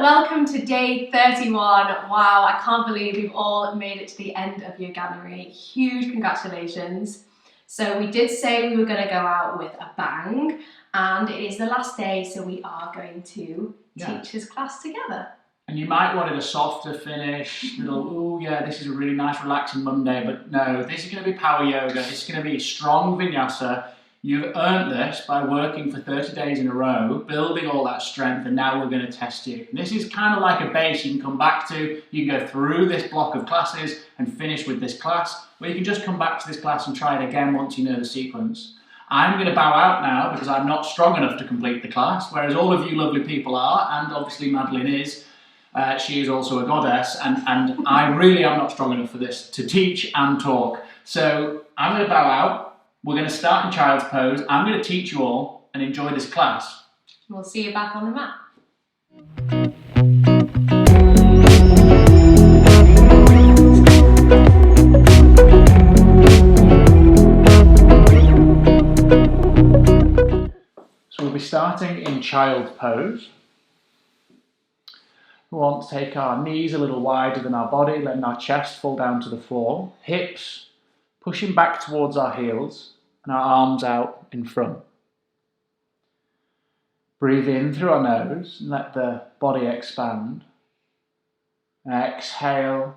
welcome to day 31. Wow, I can't believe we've all made it to the end of Yoganuary. Huge congratulations. So we did say we were going to go out with a bang, and it is the last day, so we are going to teach this class together. And you might want it a softer finish, oh yeah, this is a really nice relaxing Monday, but no, this is going to be power yoga, it's going to be strong vinyasa. You've earned this by working for 30 days in a row, building all that strength, and now we're going to test you. And this is kind of like a base you can come back to. You can go through this block of classes and finish with this class, or you can just come back to this class and try it again once you know the sequence. I'm going to bow out now because I'm not strong enough to complete the class, whereas all of you lovely people are, and obviously Madeline is. She is also a goddess, and I really am not strong enough for this to teach and talk. So I'm going to bow out. We're going to start in child's pose. I'm going to teach you all and enjoy this class. We'll see you back on the mat. So we'll be starting in child's pose. We want to take our knees a little wider than our body, letting our chest fall down to the floor. Hips pushing back towards our heels and our arms out in front. Breathe in through our nose and let the body expand. Exhale.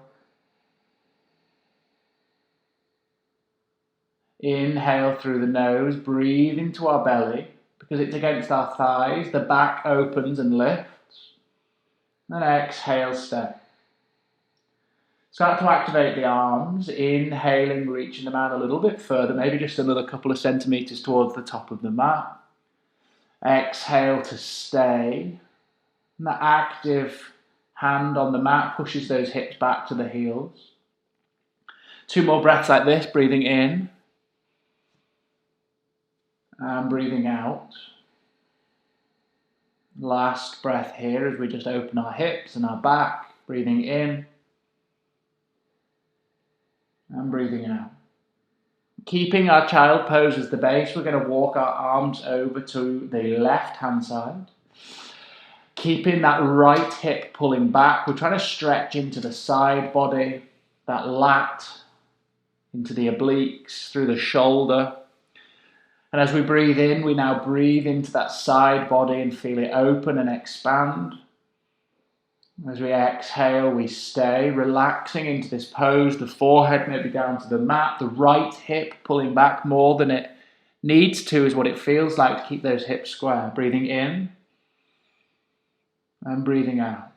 Inhale through the nose, breathe into our belly because it's against our thighs. The back opens and lifts. And exhale, stay. Start to activate the arms, inhaling, reaching them out a little bit further, maybe just another couple of centimetres towards the top of the mat. Exhale to stay. And the active hand on the mat pushes those hips back to the heels. 2 more breaths like this, breathing in and breathing out. Last breath here as we just open our hips and our back, breathing in and breathing out. Keeping our child pose as the base, we're going to walk our arms over to the left hand side. Keeping that right hip pulling back, we're trying to stretch into the side body, that lat, into the obliques, through the shoulder. And as we breathe in, we now breathe into that side body and feel it open and expand. As we exhale, we stay, relaxing into this pose, the forehead maybe down to the mat, the right hip pulling back more than it needs to is what it feels like to keep those hips square. Breathing in and breathing out.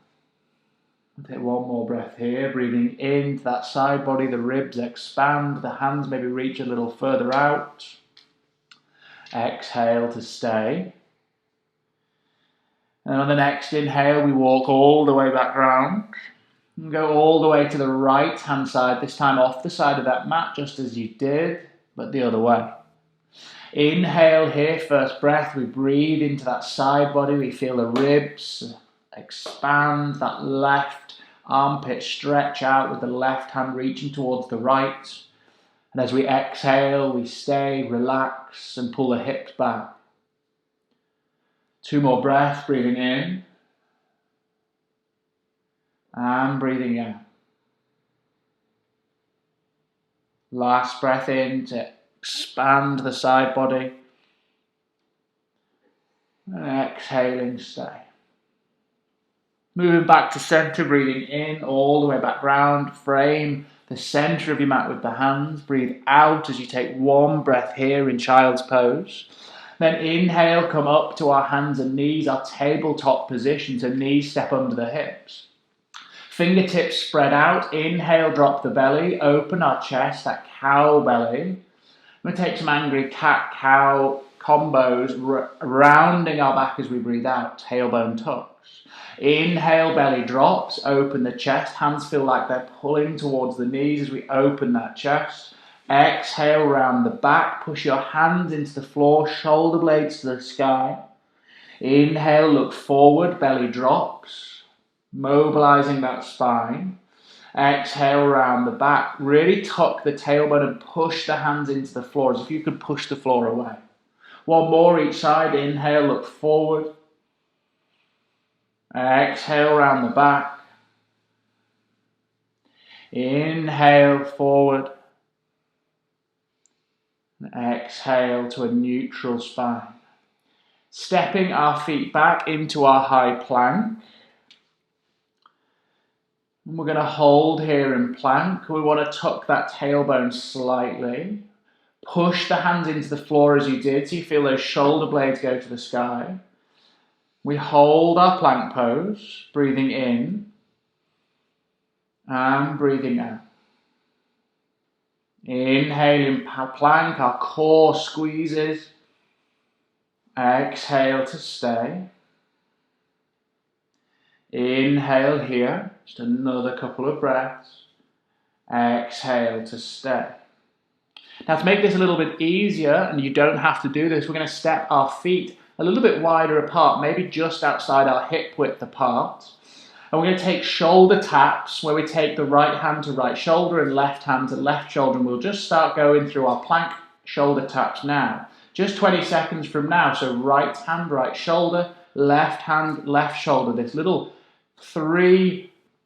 I'll take one more breath here, breathing into that side body, the ribs expand, the hands maybe reach a little further out. Exhale to stay. And on the next inhale, we walk all the way back round and go all the way to the right hand side, this time off the side of that mat, just as you did, but the other way. Inhale here, first breath, we breathe into that side body, we feel the ribs expand, that left armpit stretch out with the left hand reaching towards the right. And as we exhale, we stay, relax, and pull the hips back. 2 more breaths, breathing in and breathing out. Last breath in to expand the side body. And exhaling, stay. Moving back to center, breathing in all the way back round. Frame the center of your mat with the hands. Breathe out as you take 1 breath here in child's pose. Then inhale, come up to our hands and knees, our tabletop position, so knees step under the hips. Fingertips spread out, inhale, drop the belly, open our chest, that cow belly. I'm going to take some angry cat-cow combos, rounding our back as we breathe out, tailbone tucks. Inhale, belly drops, open the chest, hands feel like they're pulling towards the knees as we open that chest. Exhale, round the back, push your hands into the floor, shoulder blades to the sky. Inhale, look forward, belly drops, mobilizing that spine. Exhale, round the back, really tuck the tailbone and push the hands into the floor as if you could push the floor away. 1 more each side, inhale, look forward. Exhale round the back. Inhale forward. And exhale to a neutral spine. Stepping our feet back into our high plank. And we're going to hold here in plank. We want to tuck that tailbone slightly. Push the hands into the floor as you did, so you feel those shoulder blades go to the sky. We hold our plank pose, breathing in and breathing out. Inhaling plank, our core squeezes. Exhale to stay. Inhale here, just another couple of breaths. Exhale to stay. Now to make this a little bit easier, and you don't have to do this, we're going to step our feet a little bit wider apart, maybe just outside our hip width apart. And we're going to take shoulder taps, where we take the right hand to right shoulder and left hand to left shoulder, and we'll just start going through our plank shoulder taps now. Just 20 seconds from now, so right hand, right shoulder, left hand, left shoulder, this little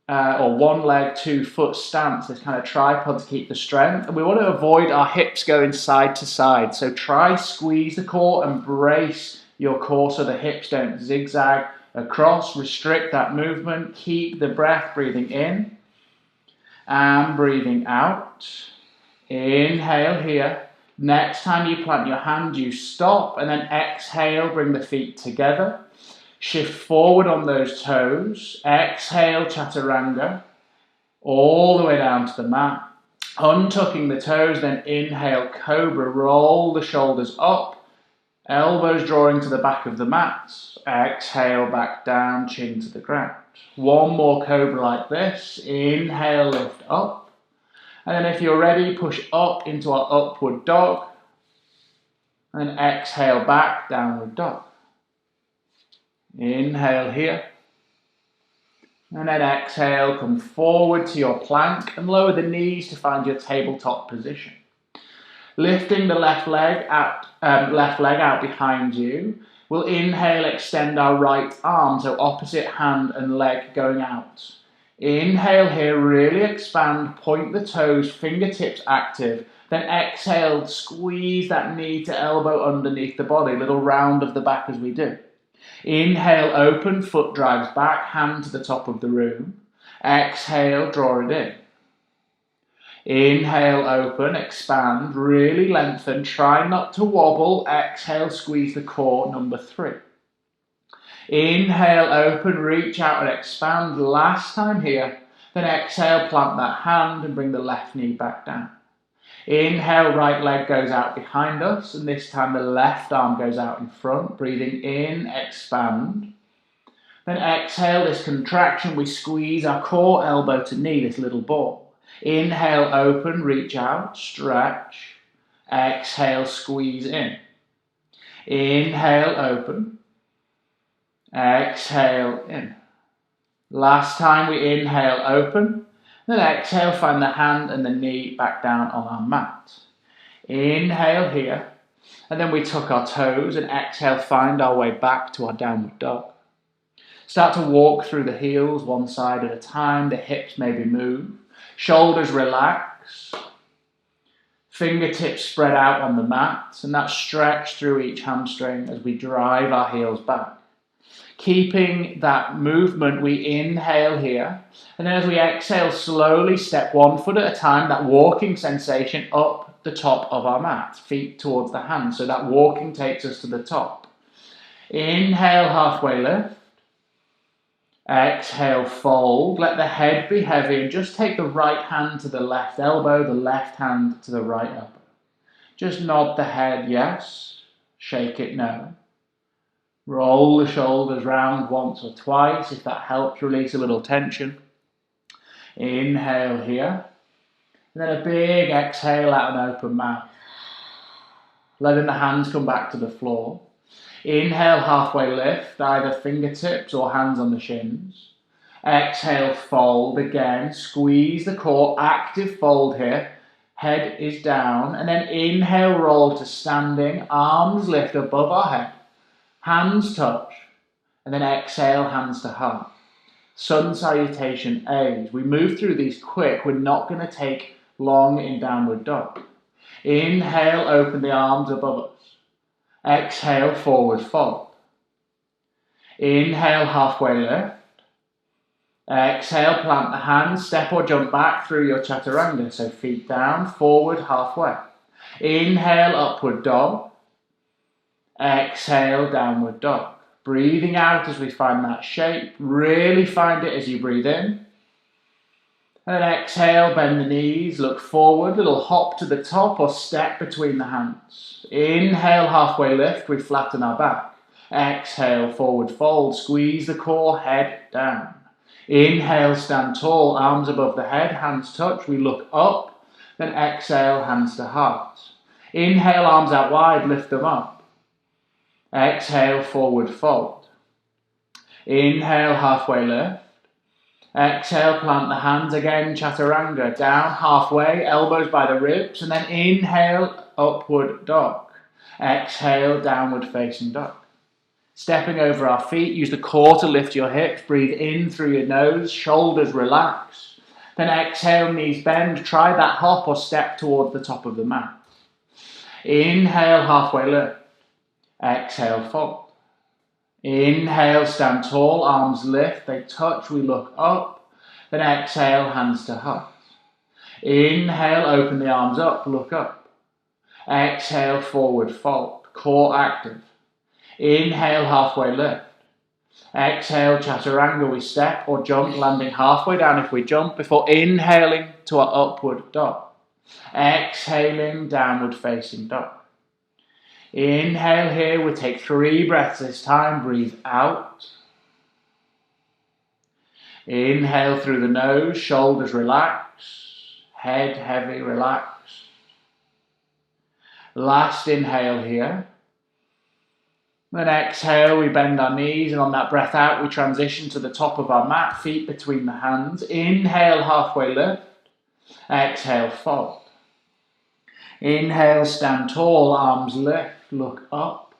or one leg, 2 foot stance, this kind of tripod to keep the strength. And we want to avoid our hips going side to side. So try squeeze the core and brace your core so the hips don't zigzag across. Restrict that movement. Keep the breath, breathing in and breathing out. Inhale here. Next time you plant your hand, you stop and then exhale, bring the feet together. Shift forward on those toes. Exhale, chaturanga. All the way down to the mat. Untucking the toes, then inhale, cobra. Roll the shoulders up. Elbows drawing to the back of the mat. Exhale, back down, chin to the ground. One more cobra like this. Inhale, lift up. And then if you're ready, push up into our upward dog. And then exhale back, downward dog. Inhale here. And then exhale, come forward to your plank and lower the knees to find your tabletop position. Lifting the left leg out behind you. We'll inhale, extend our right arm, so opposite hand and leg going out. Inhale here, really expand, point the toes, fingertips active. Then exhale, squeeze that knee to elbow underneath the body, little round of the back as we do. Inhale, open, foot drives back, hand to the top of the room. Exhale, draw it in. Inhale, open, expand, really lengthen, try not to wobble. Exhale, squeeze the core, number 3. Inhale, open, reach out and expand. Last time here. Then exhale, plant that hand and bring the left knee back down. Inhale, right leg goes out behind us, and this time the left arm goes out in front. Breathing in, expand. Then exhale, this contraction, we squeeze our core, elbow to knee, this little ball. Inhale, open, reach out, stretch. Exhale, squeeze in. Inhale, open. Exhale, in. Last time we inhale, open. Then exhale, find the hand and the knee back down on our mat. Inhale here. And then we tuck our toes and exhale, find our way back to our downward dog. Start to walk through the heels one side at a time. The hips maybe move. Shoulders relax. Fingertips spread out on the mat. And that stretch through each hamstring as we drive our heels back. Keeping that movement, we inhale here. And then as we exhale, slowly step 1 foot at a time, that walking sensation up the top of our mat, feet towards the hands. So that walking takes us to the top. Inhale, halfway lift. Exhale, fold. Let the head be heavy and just take the right hand to the left elbow, the left hand to the right elbow. Just nod the head, yes. Shake it, no. Roll the shoulders round once or twice. If that helps, release a little tension. Inhale here. And then a big exhale out an open mouth. Letting the hands come back to the floor. Inhale, halfway lift, either fingertips or hands on the shins. Exhale, fold again. Squeeze the core, active fold here. Head is down. And then inhale, roll to standing. Arms lift above our head. Hands touch. And then exhale, hands to heart. Sun salutation A's. We move through these quick. We're not going to take long in downward dog. Inhale, open the arms above us. Exhale, forward fold. Inhale, halfway lift. Exhale, plant the hands, step or jump back through your chaturanga. So feet down, forward, halfway. Inhale, upward dog. Exhale, downward dog. Breathing out as we find that shape. Really find it as you breathe in. And then exhale, bend the knees, look forward, little hop to the top or step between the hands. Inhale, halfway lift, we flatten our back. Exhale, forward fold, squeeze the core, head down. Inhale, stand tall, arms above the head, hands touch, we look up. Then exhale, hands to heart. Inhale, arms out wide, lift them up. Exhale, forward fold. Inhale, halfway lift. Exhale, plant the hands again, chaturanga, down halfway, elbows by the ribs, and then inhale, upward dog. Exhale, downward facing dog. Stepping over our feet, use the core to lift your hips, breathe in through your nose, shoulders relax. Then exhale, knees bend, try that hop or step towards the top of the mat. Inhale, halfway lift. Exhale, fold. Inhale, stand tall, arms lift, they touch, we look up. Then exhale, hands to heart. Inhale, open the arms up, look up. Exhale, forward fold, core active. Inhale, halfway lift. Exhale, chaturanga, we step or jump, landing halfway down if we jump, before inhaling to our upward dog. Exhaling, downward facing dog. Inhale here, we'll take 3 breaths this time, breathe out. Inhale through the nose, shoulders relax, head heavy, relax. Last inhale here. Then exhale, we bend our knees, and on that breath out, we transition to the top of our mat, feet between the hands. Inhale, halfway lift. Exhale, fold. Inhale, stand tall, arms lift, look up.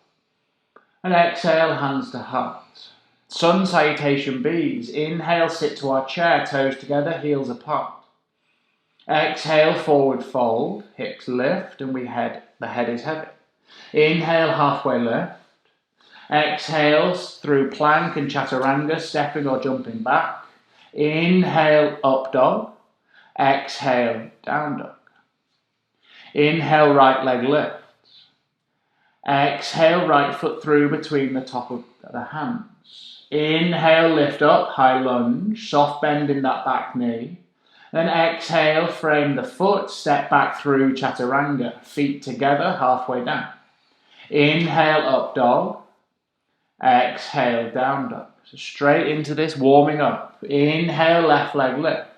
And exhale, hands to heart. Sun salutation B's. Inhale, sit to our chair, toes together, heels apart. Exhale, forward fold, hips lift, and the head is heavy. Inhale, halfway lift. Exhale through plank and chaturanga, stepping or jumping back. Inhale, up dog. Exhale, down dog. Inhale, right leg lifts. Exhale, right foot through between the top of the hands. Inhale, lift up, high lunge, soft bend in that back knee. Then exhale, frame the foot, step back through chaturanga, feet together, halfway down. Inhale, up dog. Exhale, down dog. So straight into this, warming up. Inhale, left leg lifts.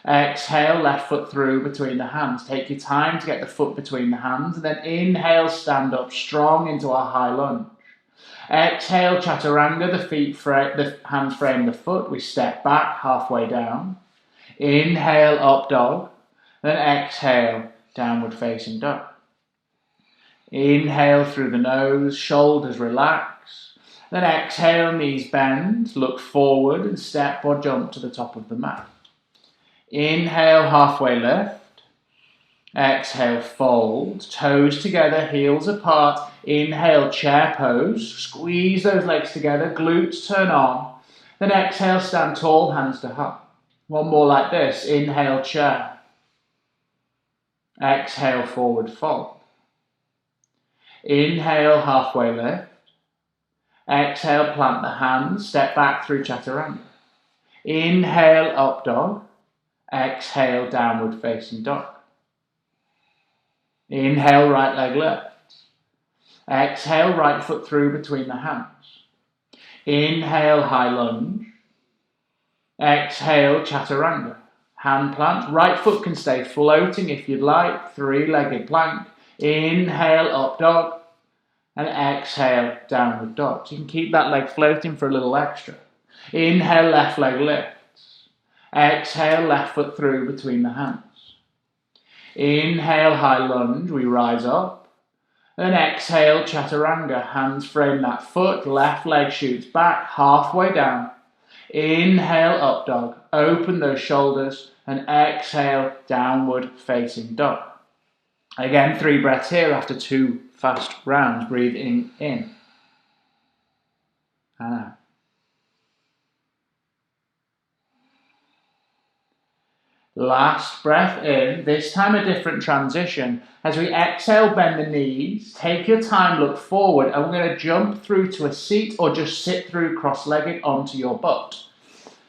Exhale, left foot through between the hands. Take your time to get the foot between the hands. And then inhale, stand up strong into our high lunge. Exhale, chaturanga, the hands frame the foot. We step back, halfway down. Inhale, up dog. Then exhale, downward facing dog. Inhale through the nose, shoulders relax. Then exhale, knees bend, look forward and step or jump to the top of the mat. Inhale, halfway lift. Exhale, fold, toes together, heels apart. Inhale, chair pose, squeeze those legs together, glutes turn on. Then exhale, stand tall, hands to heart. One more like this. Inhale, chair. Exhale, forward fold. Inhale, halfway lift. Exhale, plant the hands, step back through chaturanga. Inhale, up dog. Exhale, downward facing dog. Inhale, right leg lifts. Exhale, right foot through between the hands. Inhale, high lunge. Exhale, chaturanga. Hand plant. Right foot can stay floating if you'd like. 3-legged plank. Inhale, up dog. And exhale, downward dog. So you can keep that leg floating for a little extra. Inhale, left leg lifts. Exhale, left foot through between the hands. Inhale, high lunge. We rise up. Then exhale, chaturanga. Hands frame that foot, left leg shoots back, halfway down. Inhale, up dog. Open those shoulders and exhale, downward facing dog. Again, 3 breaths here after 2 fast rounds. Breathing in and out. Last breath in, this time a different transition. As we exhale, bend the knees, take your time, look forward, and we're going to jump through to a seat or just sit through cross-legged onto your butt.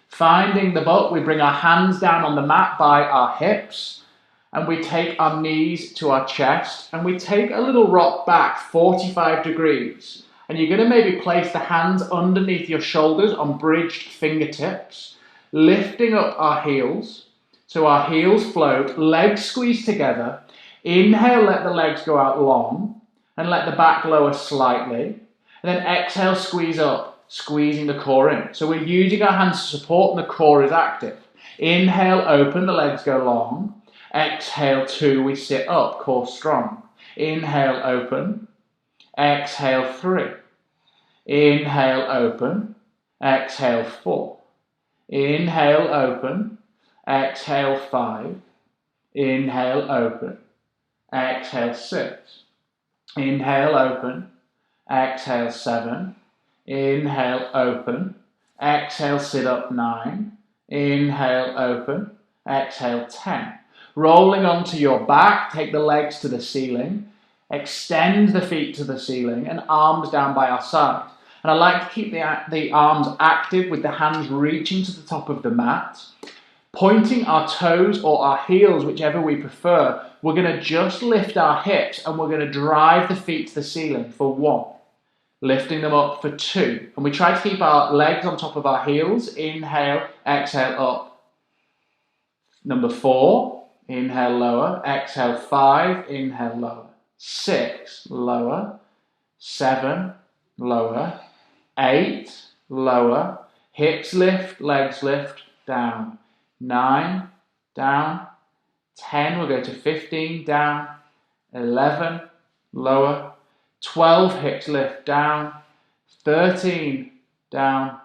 Finding the butt, we bring our hands down on the mat by our hips, and we take our knees to our chest, and we take a little rock back 45 degrees. And you're going to maybe place the hands underneath your shoulders on bridged fingertips, lifting up our heels. So our heels float, legs squeeze together. Inhale, let the legs go out long and let the back lower slightly. And then exhale, squeeze up, squeezing the core in. So we're using our hands to support and the core is active. Inhale, open, the legs go long. Exhale, 2, we sit up, core strong. Inhale, open. Exhale, 3. Inhale, open. Exhale, 4. Inhale, open. Exhale, 5. Inhale, open. Exhale, 6. Inhale, open. Exhale, 7. Inhale, open. Exhale, sit up, 9. Inhale, open. Exhale, 10. Rolling onto your back, take the legs to the ceiling. Extend the feet to the ceiling and arms down by our side. And I like to keep the arms active with the hands reaching to the top of the mat. Pointing our toes or our heels, whichever we prefer, we're going to just lift our hips and we're going to drive the feet to the ceiling for 1. Lifting them up for 2. And we try to keep our legs on top of our heels. Inhale, exhale, up. Number 4, inhale, lower. Exhale, 5, inhale, lower. 6, lower. 7, lower. 8, lower. Hips lift, legs lift, down. 9, down. 10, we'll go to 15, down. 11, lower. 12, hips lift, down. 13, down.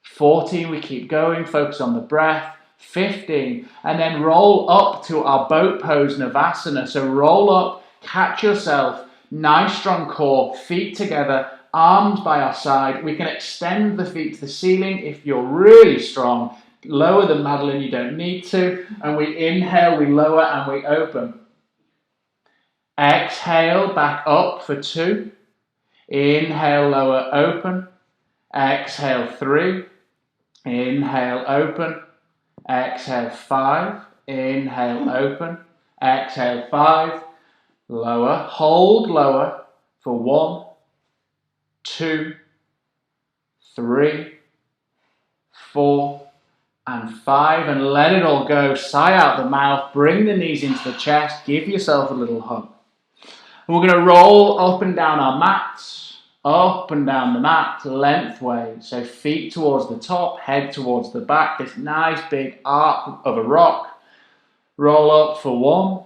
14, we keep going, focus on the breath. 15, and then roll up to our boat pose, Navasana. So roll up, catch yourself, nice strong core, feet together, arms by our side. We can extend the feet to the ceiling if you're really strong. Lower than Madeline, you don't need to. And we inhale, we lower and we open. Exhale, back up for 2. Inhale, lower, open. Exhale, 3. Inhale, open. Exhale, 5. Inhale, open. Exhale, 5. Lower. Hold lower for 1, 2, 3, 4, and 5. And let it all go. Sigh out the mouth. Bring the knees into the chest. Give yourself a little hug. And we're going to roll up and down our mats. Up and down the mat, lengthways. So feet towards the top, head towards the back. This nice big arc of a rock. Roll up for 1.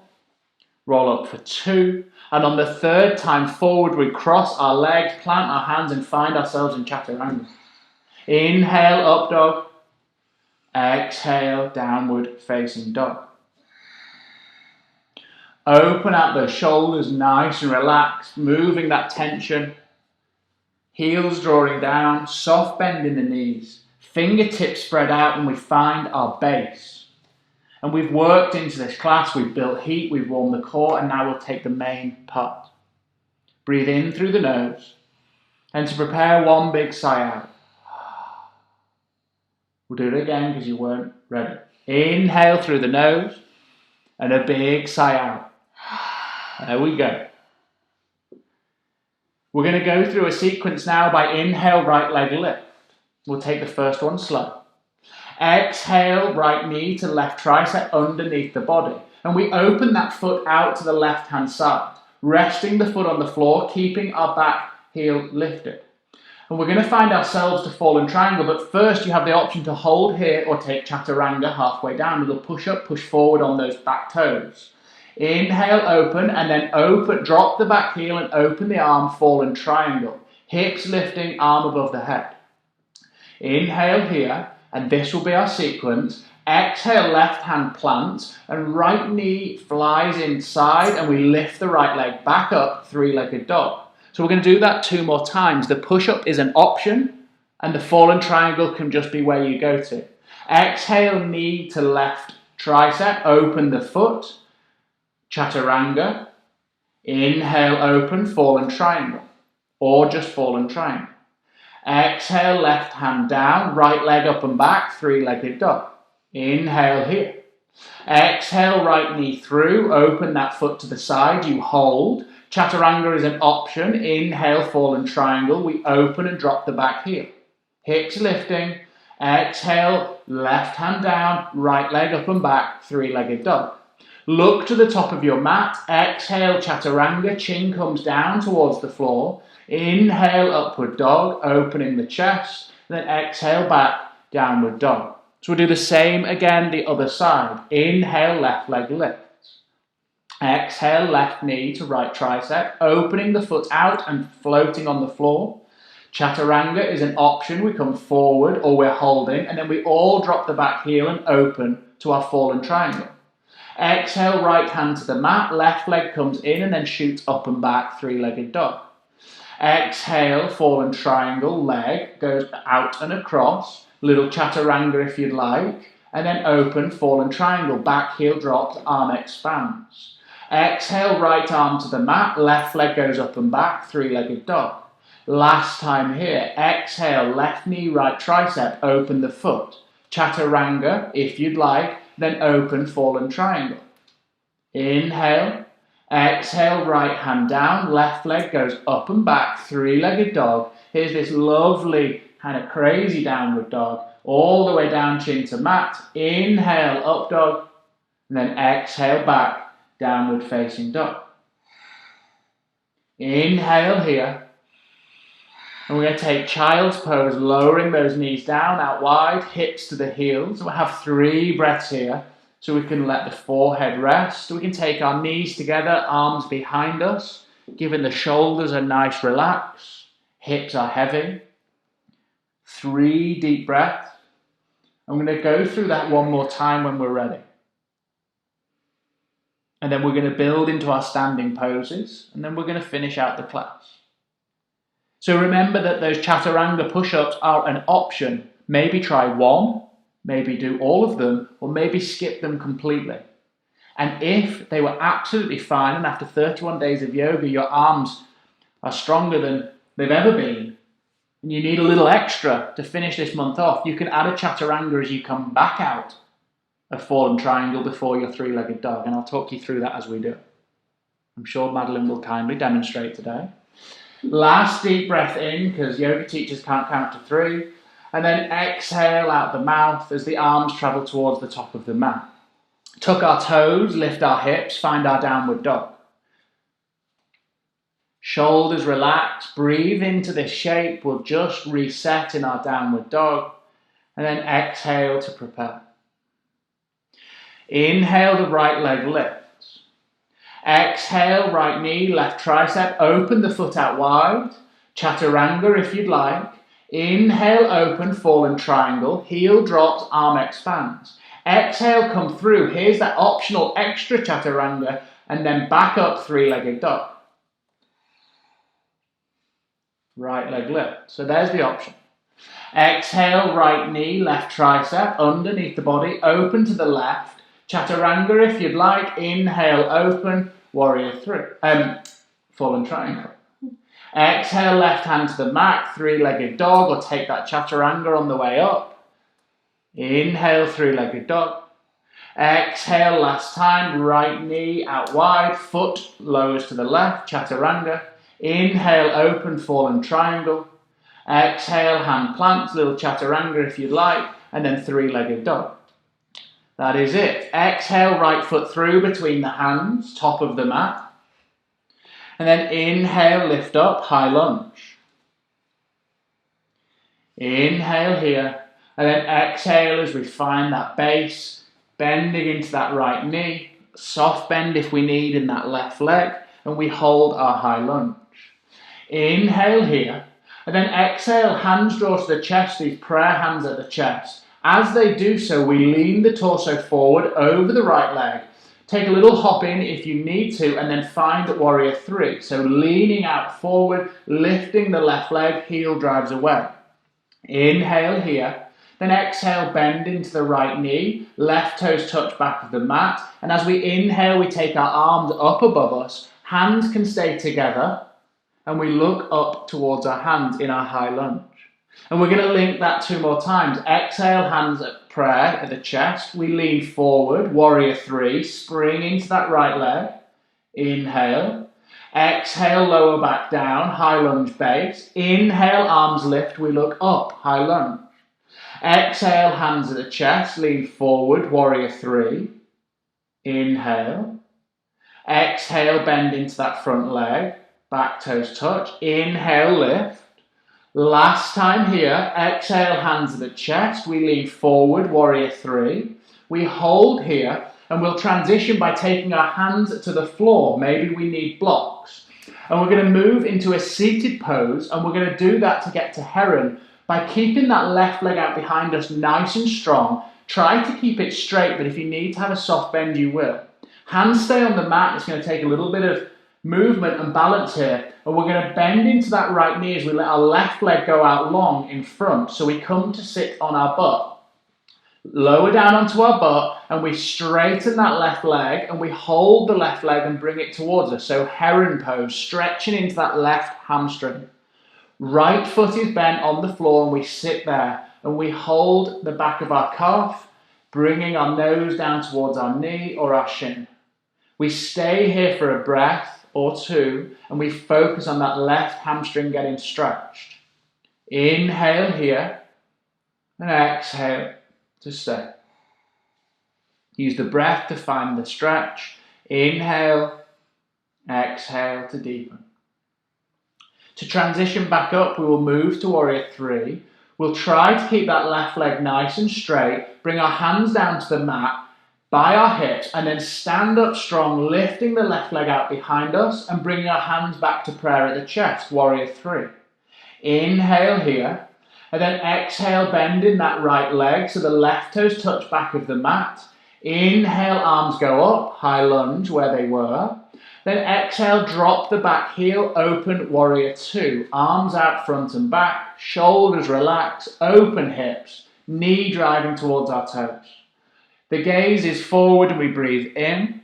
Roll up for 2. And on the 3rd time forward, we cross our legs, plant our hands and find ourselves in chaturanga. Inhale, up dog. Exhale, downward facing dog. Open out the shoulders, nice and relaxed, moving that tension. Heels drawing down, soft bend in the knees, fingertips spread out, and we find our base. And we've worked into this class, we've built heat, we've warmed the core, and now we'll take the main part. Breathe in through the nose, and to prepare, 1 big sigh out. We'll do it again because you weren't ready. Inhale through the nose, and a big sigh out. There we go. We're going to go through a sequence now by inhale, right leg lift. We'll take the first one slow. Exhale, right knee to left tricep underneath the body. And we open that foot out to the left-hand side, resting the foot on the floor, keeping our back heel lifted. And we're going to find ourselves to fall in triangle, but first you have the option to hold here or take chaturanga halfway down. We'll push up, push forward on those back toes. Inhale, open, and then open, drop the back heel and open the arm, fallen triangle. Hips lifting, arm above the head. Inhale here, and this will be our sequence. Exhale, left hand plants, and right knee flies inside, and we lift the right leg back up, three-legged dog. So we're going to do that 2 more times. The push-up is an option, and the fallen triangle can just be where you go to. Exhale, knee to left tricep, open the foot, chaturanga. Inhale, open, fallen triangle, or just fallen triangle. Exhale, left hand down, right leg up and back, three-legged dog. Inhale here. Exhale, right knee through, open that foot to the side, you hold. Chaturanga is an option. Inhale, fallen triangle, we open and drop the back heel. Hips lifting. Exhale, left hand down, right leg up and back, three-legged dog. Look to the top of your mat. Exhale, chaturanga, chin comes down towards the floor. Inhale, upward dog, opening the chest. Then exhale, back, downward dog. So we'll do the same again, the other side. Inhale, left leg lifts. Exhale, left knee to right tricep, opening the foot out and floating on the floor. Chaturanga is an option. We come forward or we're holding, and then we all drop the back heel and open to our fallen triangle. Exhale, right hand to the mat, left leg comes in and then shoots up and back, three-legged dog. Exhale, fallen triangle, leg goes out and across, little chaturanga if you'd like, and then open, fallen triangle, back heel drops, arm expands. Exhale, right arm to the mat, left leg goes up and back, three-legged dog. Last time here, exhale, left knee, right tricep, open the foot. Chaturanga if you'd like, then open, fallen triangle. Inhale, exhale, right hand down, left leg goes up and back, three-legged dog. Here's this lovely kind of crazy downward dog, all the way down, chin to mat. Inhale, up dog, and then exhale, back, downward facing dog. Inhale here, and we're going to take child's pose, lowering those knees down, out wide, hips to the heels. We'll have 3 breaths here, so we can let the forehead rest. We can take our knees together, arms behind us, giving the shoulders a nice relax. Hips are heavy. 3 deep breaths. I'm going to go through that 1 more time when we're ready. And then we're going to build into our standing poses, and then we're going to finish out the class. So remember that those chaturanga push-ups are an option. Maybe try 1, maybe do all of them, or maybe skip them completely. And if they were absolutely fine, and after 31 days of yoga, your arms are stronger than they've ever been, and you need a little extra to finish this month off, you can add a chaturanga as you come back out of fallen triangle before your three-legged dog, and I'll talk you through that as we do. I'm sure Madeline will kindly demonstrate today. Last deep breath in, because yoga teachers can't count to 3. And then exhale out the mouth as the arms travel towards the top of the mat. Tuck our toes, lift our hips, find our downward dog. Shoulders relax, breathe into this shape. We'll just reset in our downward dog. And then exhale to prepare. Inhale, the right leg lifts. Exhale, right knee, left tricep, open the foot out wide. Chaturanga if you'd like. Inhale, open, fallen triangle. Heel drops, arm expands. Exhale, come through. Here's that optional extra chaturanga, and then back up, three-legged dog. Right leg lift. So there's the option. Exhale, right knee, left tricep, underneath the body, open to the left. Chaturanga if you'd like. Inhale, open, warrior 3. Fallen triangle. Exhale, left hand to the mat, three-legged dog, or take that chaturanga on the way up. Inhale, three-legged dog. Exhale, last time, right knee out wide, foot lowers to the left, chaturanga. Inhale, open, fallen triangle. Exhale, hand plants, little chaturanga if you'd like, and then three-legged dog. That is it. Exhale, right foot through between the hands, top of the mat. And then inhale, lift up, high lunge. Inhale here. And then exhale as we find that base, bending into that right knee. soft bend if we need in that left leg, and we hold our high lunge. Inhale here, and then exhale, hands draw to the chest, these prayer hands at the chest. As they do so, we lean the torso forward over the right leg. Take a little hop in if you need to, and then find warrior three. So leaning out forward, lifting the left leg, heel drives away. Inhale here, then exhale, bend into the right knee, left toes touch back of the mat. And as we inhale, we take our arms up above us, hands can stay together, and we look up towards our hands in our high lunge. And we're going to link that 2 more times. Exhale, hands at prayer at the chest. We lean forward, warrior three, spring into that right leg. Inhale. Exhale, lower back down, high lunge base. Inhale, arms lift, we look up, high lunge. Exhale, hands at the chest, lean forward, warrior three. Inhale. Exhale, bend into that front leg, back toes touch. Inhale, lift. Last time here, exhale, hands at the chest, we lean forward, warrior three. We hold here, and we'll transition by taking our hands to the floor. Maybe we need blocks. And we're going to move into a seated pose, and we're going to do that to get to heron by keeping that left leg out behind us nice and strong. Try to keep it straight, but if you need to have a soft bend, you will. Hands stay on the mat. It's going to take a little bit of movement and balance here, and we're going to bend into that right knee as we let our left leg go out long in front, so we come to sit on our butt. Lower down onto our butt, and we straighten that left leg, and we hold the left leg and bring it towards us, so heron pose, stretching into that left hamstring. Right foot is bent on the floor, and we sit there, and we hold the back of our calf, bringing our nose down towards our knee or our shin. We stay here for a breath or two, and we focus on that left hamstring getting stretched. Inhale here, and exhale to stay. Use the breath to find the stretch. Inhale, exhale to deepen. To transition back up, we will move to warrior three. We'll try to keep that left leg nice and straight, bring our hands down to the mat, by our hips, and then stand up strong, lifting the left leg out behind us and bringing our hands back to prayer at the chest, warrior three. Inhale here, and then exhale, bending that right leg so the left toes touch back of the mat. Inhale, arms go up, high lunge where they were. Then exhale, drop the back heel, open warrior two. Arms out front and back, shoulders relax, open hips, knee driving towards our toes. The gaze is forward, and we breathe in,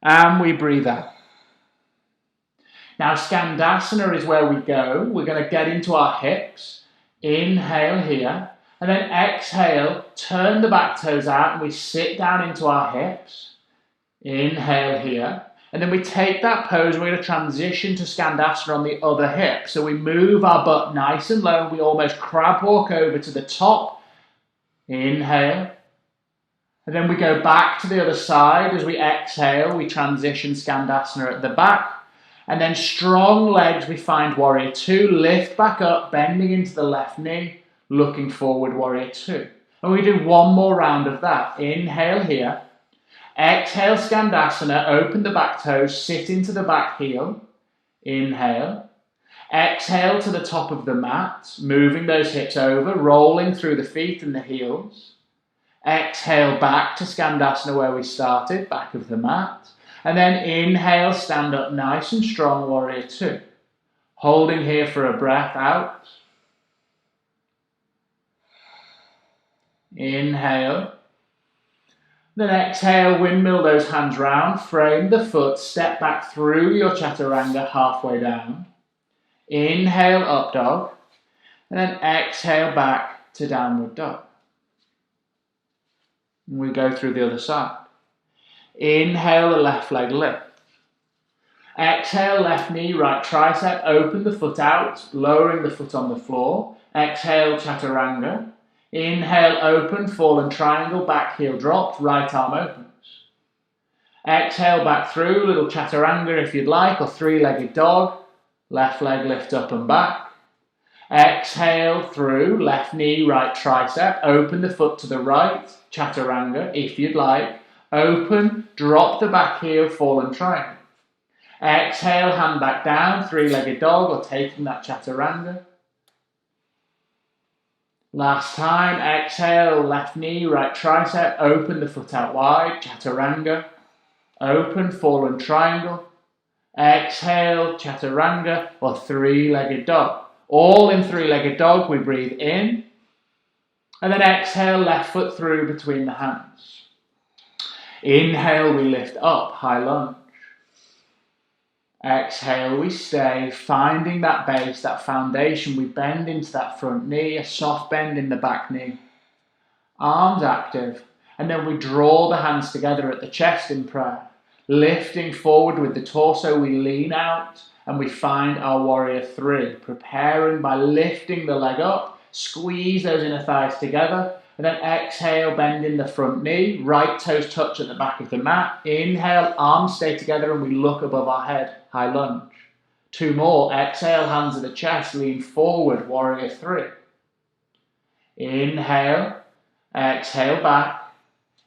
and we breathe out. Now, Skandasana is where we go. We're going to get into our hips. Inhale here, and then exhale, turn the back toes out, and we sit down into our hips. Inhale here, and then we take that pose, we're going to transition to Skandasana on the other hip. So we move our butt nice and low, and we almost crab walk over to the top. Inhale. And then we go back to the other side. As we exhale, we transition Skandasana at the back. And then strong legs, we find warrior two. Lift back up, bending into the left knee, looking forward, warrior two. And we do 1 more round of that. Inhale here. Exhale, Skandasana, open the back toes, sit into the back heel. Inhale. Exhale to the top of the mat, moving those hips over, rolling through the feet and the heels. Exhale back to Skandasana where we started, back of the mat. And then inhale, stand up nice and strong, warrior two. Holding here for a breath out. Inhale. Then exhale, windmill those hands round, frame the foot, step back through your chaturanga halfway down. Inhale, up dog. And then exhale back to downward dog. And we go through the other side. Inhale, the left leg lift. Exhale, left knee, right tricep, open the foot out, lowering the foot on the floor. Exhale, chaturanga. Inhale, open, fallen triangle, back heel dropped, right arm opens. Exhale, back through, little chaturanga if you'd like, or three-legged dog. Left leg lift up and back. Exhale through, left knee, right tricep, open the foot to the right, chaturanga if you'd like. Open, drop the back heel, fallen triangle. Exhale, hand back down, three-legged dog or taking that chaturanga. Last time, exhale, left knee, right tricep, open the foot out wide, chaturanga. Open, fallen triangle. Exhale, chaturanga or three-legged dog. All in three-legged dog, we breathe in. And then exhale, left foot through between the hands. Inhale, we lift up, high lunge. Exhale, we stay, finding that base, that foundation. We bend into that front knee, a soft bend in the back knee. Arms active. And then we draw the hands together at the chest in prayer. Lifting forward with the torso, we lean out and we find our warrior three. Preparing by lifting the leg up, squeeze those inner thighs together. And then exhale, bend in the front knee, right toes touch at the back of the mat. Inhale, arms stay together and we look above our head, high lunge. Two more, exhale, hands at the chest, lean forward, warrior three. Inhale, exhale back.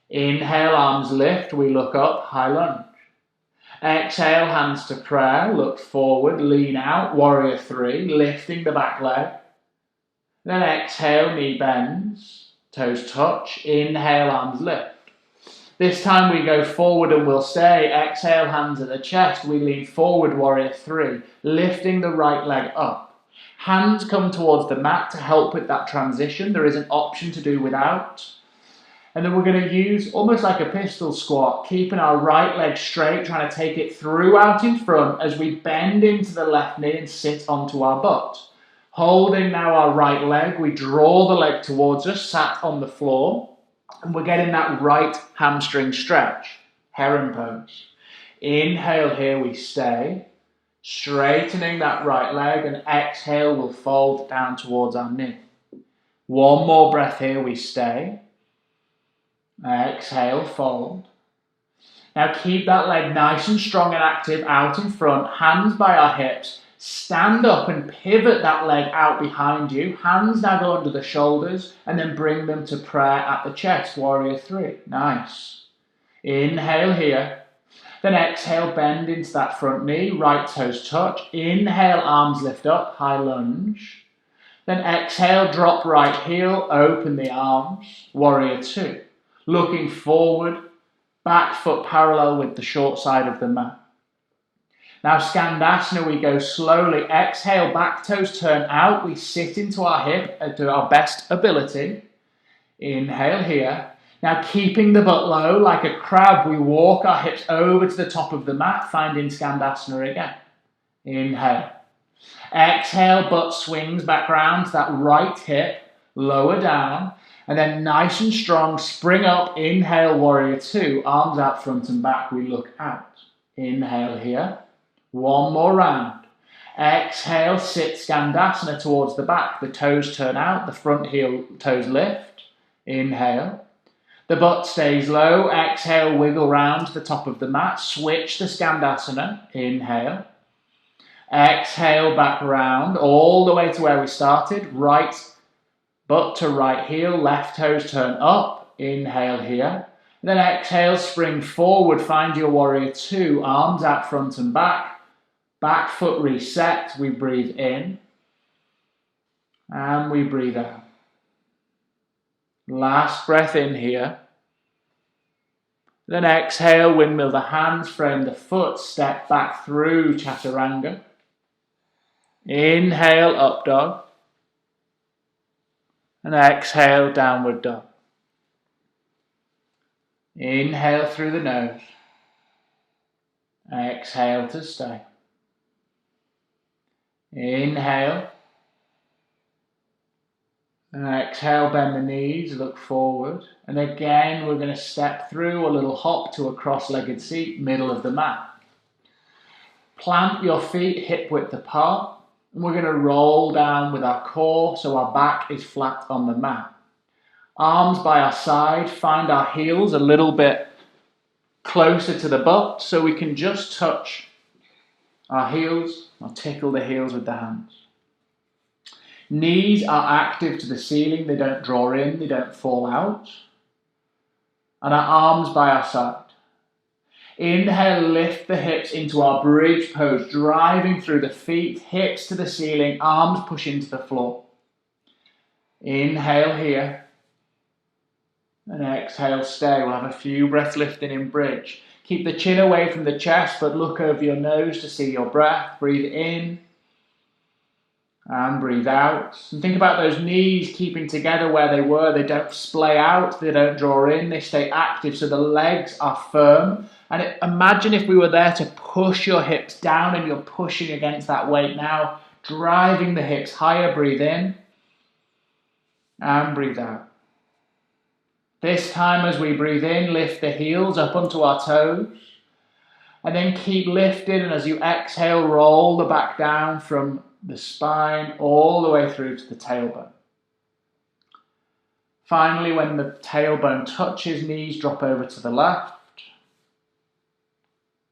Inhale, arms lift, we look up, high lunge. Exhale, hands to prayer, look forward, lean out, warrior three, lifting the back leg. Then exhale, knee bends. Toes touch, inhale, arms lift. This time we go forward and we'll stay. Exhale, hands at the chest. We lean forward, warrior three, lifting the right leg up. Hands come towards the mat to help with that transition. There is an option to do without. And then we're going to use almost like a pistol squat, keeping our right leg straight, trying to take it through out in front as we bend into the left knee and sit onto our butt. Holding now our right leg, we draw the leg towards us, sat on the floor, and we're getting that right hamstring stretch, heron pose. Inhale here, we stay, straightening that right leg, and exhale, we'll fold down towards our knee. One more breath here, we stay. Exhale, fold. Now keep that leg nice and strong and active out in front, hands by our hips. Stand up and pivot that leg out behind you. Hands now go under the shoulders and then bring them to prayer at the chest, warrior three. Nice. Inhale here. Then exhale, bend into that front knee, right toes touch. Inhale, arms lift up, high lunge. Then exhale, drop right heel, open the arms, warrior two. Looking forward, back foot parallel with the short side of the mat. Now Skandasana, we go slowly. Exhale, back toes turn out. We sit into our hip to our best ability. Inhale here. Now keeping the butt low like a crab, we walk our hips over to the top of the mat, finding Skandasana again. Inhale. Exhale, butt swings back round to that right hip, lower down. And then nice and strong, spring up. Inhale, warrior two. Arms out front and back, we look out. Inhale here. One more round. Exhale, sit Skandasana towards the back. The toes turn out, the front heel toes lift. Inhale. The butt stays low. Exhale, wiggle round to the top of the mat. Switch the Skandasana. Inhale. Exhale, back round, all the way to where we started. Right butt to right heel, left toes turn up. Inhale here. Then exhale, spring forward, find your warrior two. Arms out front and back. Back foot reset, we breathe in and we breathe out. Last breath in here. Then exhale, windmill the hands, frame the foot, step back through chaturanga. Inhale, up dog. And exhale, downward dog. Inhale through the nose. Exhale to stay. Inhale. And exhale, bend the knees, look forward. And again, we're going to step through a little hop to a cross-legged seat, middle of the mat. Plant your feet hip width apart. And we're going to roll down with our core so our back is flat on the mat. Arms by our side, find our heels a little bit closer to the butt so we can just touch our heels or tickle the heels with the hands. Knees are active to the ceiling, they don't draw in, they don't fall out. and our arms by our side. Inhale, lift the hips into our bridge pose, driving through the feet, hips to the ceiling, arms push into the floor. Inhale here, and exhale, stay. We'll have a few breaths lifting in bridge. Keep the chin away from the chest, but look over your nose to see your breath. Breathe in and breathe out. And think about those knees keeping together where they were. They don't splay out, they don't draw in, they stay active so the legs are firm. And imagine if we were there to push your hips down and you're pushing against that weight now, driving the hips higher. Breathe in and breathe out. This time as we breathe in, lift the heels up onto our toes. And then keep lifting, and as you exhale, roll the back down from the spine all the way through to the tailbone. Finally, when the tailbone touches, knees drop over to the left.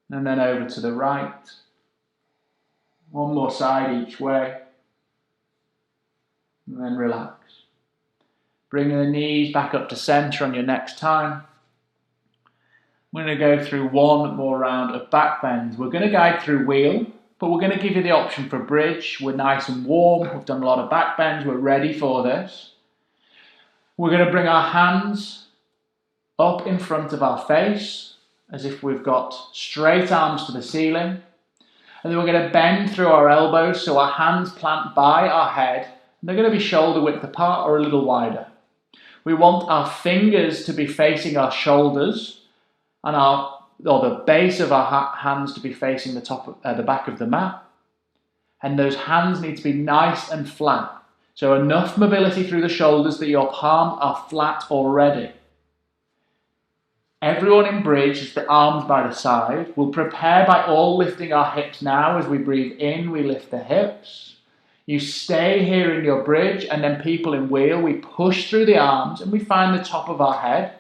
And then over to the right. One more side each way. And then relax. Bringing the knees back up to center on your next time. We're going to go through one more round of back bends. We're going to guide through wheel, but we're going to give you the option for bridge. We're nice and warm. We've done a lot of back bends. We're ready for this. We're going to bring our hands up in front of our face, as if we've got straight arms to the ceiling. And then we're going to bend through our elbows so our hands plant by our head. And they're going to be shoulder width apart or a little wider. We want our fingers to be facing our shoulders and the base of our hands to be facing the back of the mat. And those hands need to be nice and flat. So enough mobility through the shoulders that your palms are flat already. Everyone in bridge is the arms by the side. We'll prepare by all lifting our hips now. As we breathe in, we lift the hips. You stay here in your bridge, and then people in wheel, we push through the arms and we find the top of our head.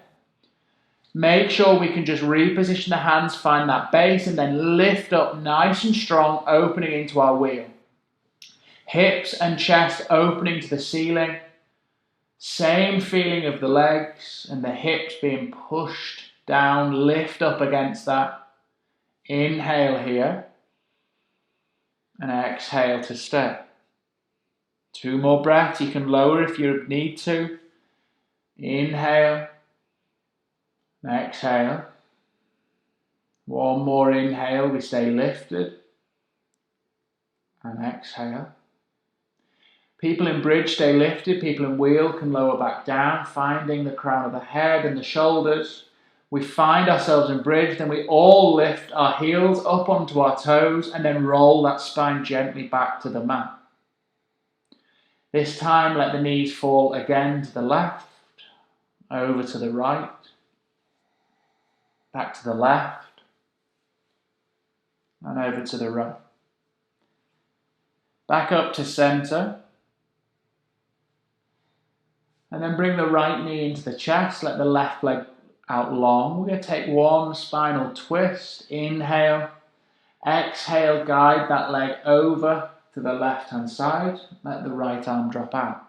Make sure we can just reposition the hands, find that base, and then lift up nice and strong, opening into our wheel. Hips and chest opening to the ceiling. Same feeling of the legs and the hips being pushed down, lift up against that. Inhale here. And exhale to stay. 2 more breaths. You can lower if you need to. Inhale. Exhale. 1 more inhale. We stay lifted. And exhale. People in bridge stay lifted. People in wheel can lower back down, finding the crown of the head and the shoulders. We find ourselves in bridge, then we all lift our heels up onto our toes and then roll that spine gently back to the mat. This time, let the knees fall again to the left, over to the right, back to the left, and over to the right. Back up to center. And then bring the right knee into the chest, let the left leg out long. We're going to take 1 spinal twist. Inhale. Exhale, guide that leg over to the left hand side. Let the right arm drop out.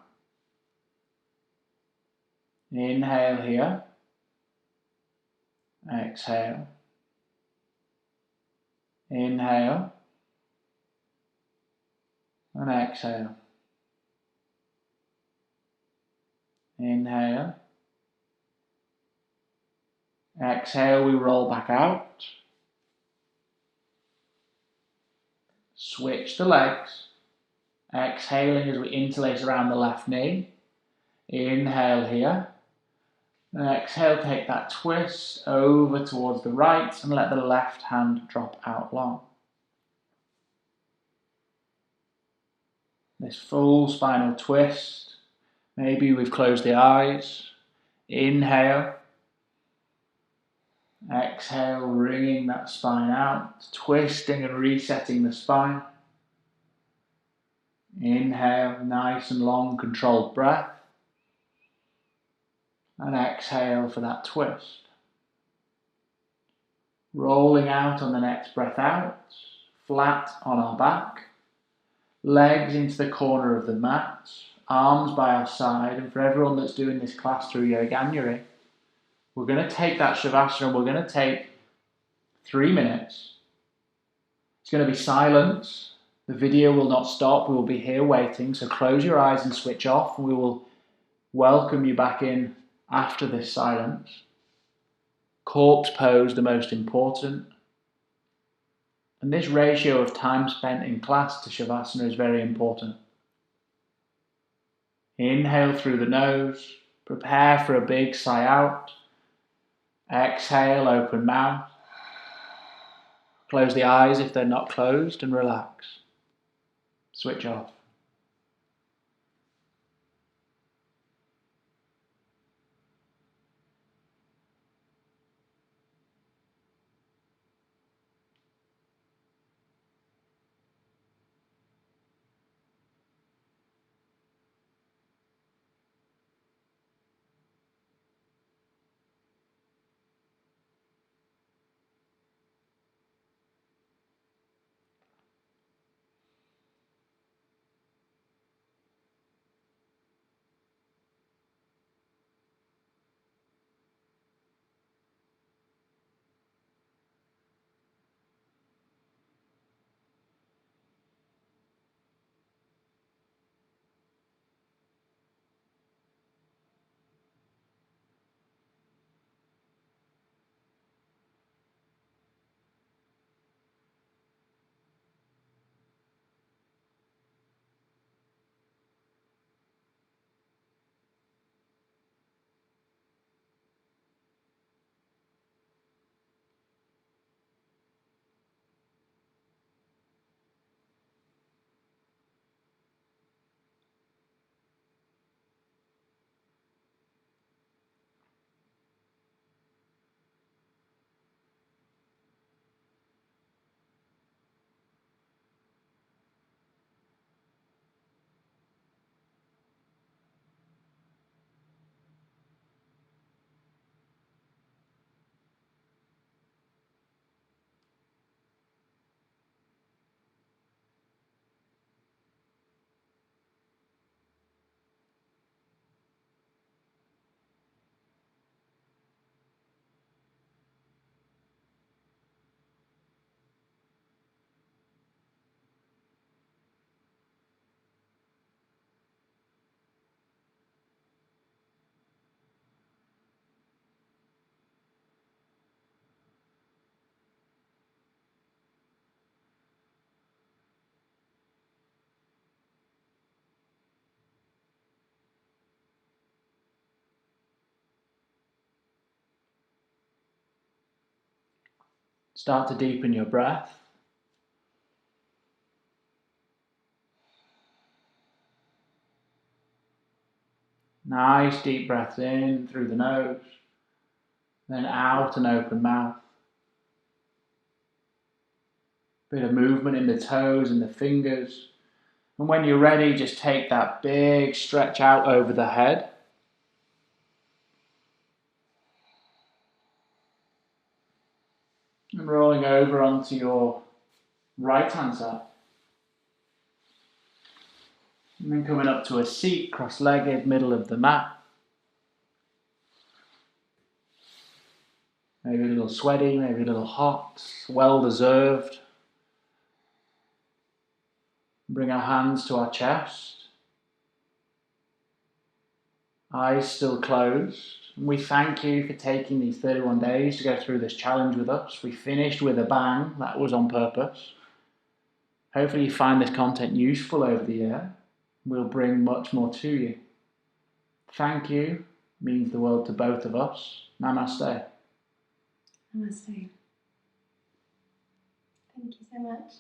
Inhale here. Exhale. Inhale. And exhale. Inhale. Exhale, we roll back out. Switch the legs. Exhaling as we interlace around the left knee. Inhale here. And exhale, take that twist over towards the right and let the left hand drop out long. This full spinal twist. Maybe we've closed the eyes. Inhale. Exhale, wringing that spine out, twisting and resetting the spine. Inhale, nice and long, controlled breath. And exhale for that twist. Rolling out on the next breath out, flat on our back. Legs into the corner of the mat, arms by our side. And for everyone that's doing this class through Yoganuary, We're going to take that Shavasana, we're going to take 3 minutes. It's going to be silence. The video will not stop. We will be here waiting. So close your eyes and switch off. And we will welcome you back in after this silence. Corpse pose, the most important. And this ratio of time spent in class to Shavasana is very important. Inhale through the nose. Prepare for a big sigh out. Exhale, open mouth. Close the eyes if they're not closed and relax. Switch off. Start to deepen your breath. Nice deep breath in through the nose, then out and open mouth. Bit of movement in the toes and the fingers. And when you're ready, just take that big stretch out over the head. And rolling over onto your right hand side. And then coming up to a seat, cross-legged, middle of the mat. Maybe a little sweaty, maybe a little hot, well deserved. Bring our hands to our chest. Eyes still closed. And we thank you for taking these 31 days to go through this challenge with us. We finished with a bang. That was on purpose. Hopefully you find this content useful over the year. We'll bring much more to you. Thank you means the world to both of us. Namaste. Namaste. Thank you so much.